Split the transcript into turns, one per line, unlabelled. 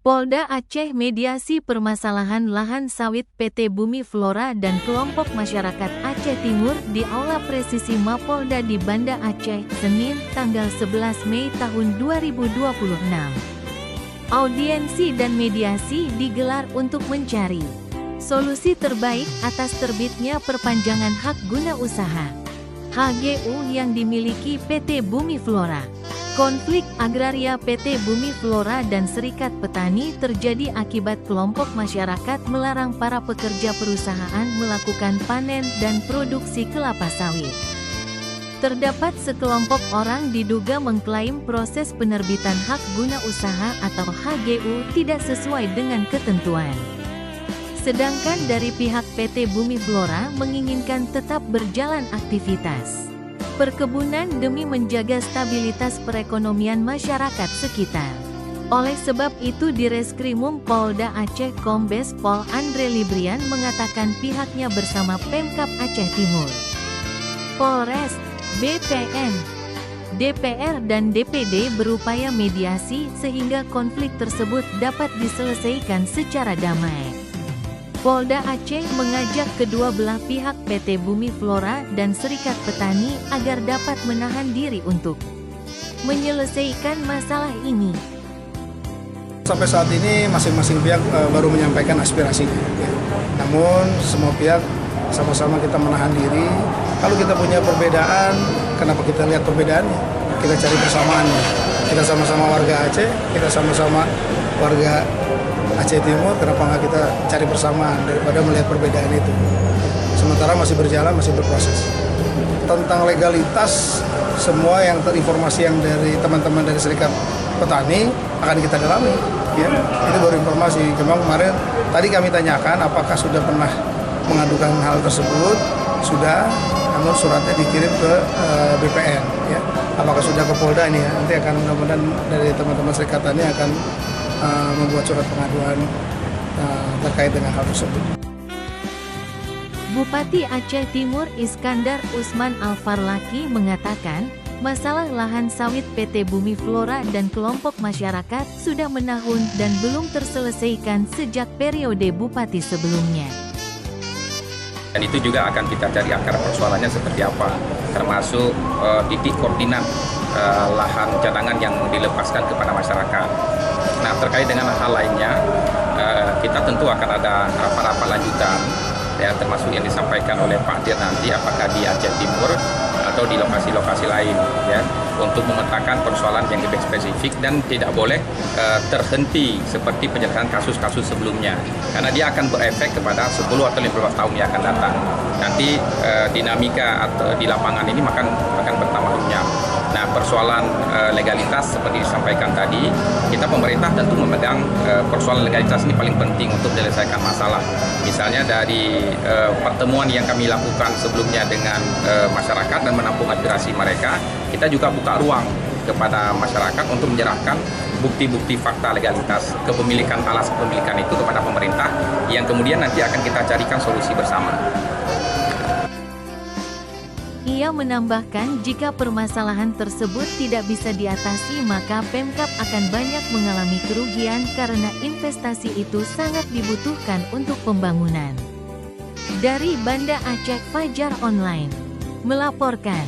Polda Aceh mediasi permasalahan lahan sawit PT Bumi Flora dan kelompok masyarakat Aceh Timur di Aula Presisi Mapolda di Banda Aceh, Senin, tanggal 11 Mei tahun 2026. Audiensi dan mediasi digelar untuk mencari solusi terbaik atas terbitnya perpanjangan hak guna usaha (HGU) yang dimiliki PT Bumi Flora. Konflik agraria PT Bumi Flora dan Serikat Petani terjadi akibat kelompok masyarakat melarang para pekerja perusahaan melakukan panen dan produksi kelapa sawit. Terdapat sekelompok orang diduga mengklaim proses penerbitan hak guna usaha atau HGU tidak sesuai dengan ketentuan. Sedangkan dari pihak PT Bumi Flora menginginkan tetap berjalan aktivitas perkebunan demi menjaga stabilitas perekonomian masyarakat sekitar. Oleh sebab itu Direskrimum Polda Aceh Kombes Pol Andre Librian mengatakan pihaknya bersama Pemkab Aceh Timur, Polres, BPN, DPR dan DPD berupaya mediasi sehingga konflik tersebut dapat diselesaikan secara damai. Polda Aceh mengajak kedua belah pihak PT Bumi Flora dan Serikat Petani agar dapat menahan diri untuk menyelesaikan masalah ini.
Sampai saat ini masing-masing pihak baru menyampaikan aspirasinya. Namun semua pihak sama-sama kita menahan diri. Kalau kita punya perbedaan, kenapa kita lihat perbedaannya? Kita cari persamaannya. Kita sama-sama warga Aceh, kita sama-sama warga Aceh Timur, kenapa nggak kita cari persamaan daripada melihat perbedaan itu. Sementara masih berjalan, masih berproses. Tentang legalitas, semua yang terinformasi yang dari teman-teman dari Serikat Petani akan kita dalami. Ya, itu baru informasi. Memang kemarin tadi kami tanyakan apakah sudah pernah mengadukan hal tersebut. Sudah, namun suratnya dikirim ke BPN. Ya. Apakah sudah ke Polda ini ya? Nanti akan mudah-mudahan dari teman-teman Serikat Petani akan membuat surat pengaduan terkait dengan hal tersebut.
Bupati Aceh Timur Iskandar Usman Al-Farlaki mengatakan, masalah lahan sawit PT Bumi Flora dan kelompok masyarakat sudah menahun dan belum terselesaikan sejak periode bupati sebelumnya.
Dan itu juga akan kita cari akar persoalannya seperti apa, termasuk titik koordinat lahan cadangan yang dilepaskan kepada masyarakat. Nah, terkait dengan hal lainnya, kita tentu akan ada rapat-rapat lanjutan, ya, termasuk yang disampaikan oleh Pak Dir nanti, apakah di Aceh Timur atau di lokasi-lokasi lain, ya, untuk memetakan persoalan yang lebih spesifik dan tidak boleh terhenti seperti penyelesaian kasus-kasus sebelumnya, karena dia akan berefek kepada 10 atau 15 tahun yang akan datang. Nanti dinamika atau di lapangan ini akan bertambah runyam. Nah, persoalan legalitas seperti disampaikan tadi, kita pemerintah tentu memegang persoalan legalitas ini paling penting untuk menyelesaikan masalah. Misalnya dari pertemuan yang kami lakukan sebelumnya dengan masyarakat dan menampung aspirasi mereka, kita juga buka ruang kepada masyarakat untuk menyerahkan bukti-bukti fakta legalitas kepemilikan alas kepemilikan itu kepada pemerintah, yang kemudian nanti akan kita carikan solusi bersama.
Ia menambahkan jika permasalahan tersebut tidak bisa diatasi maka Pemkab akan banyak mengalami kerugian karena investasi itu sangat dibutuhkan untuk pembangunan. Dari Banda Aceh, Fajar Online melaporkan.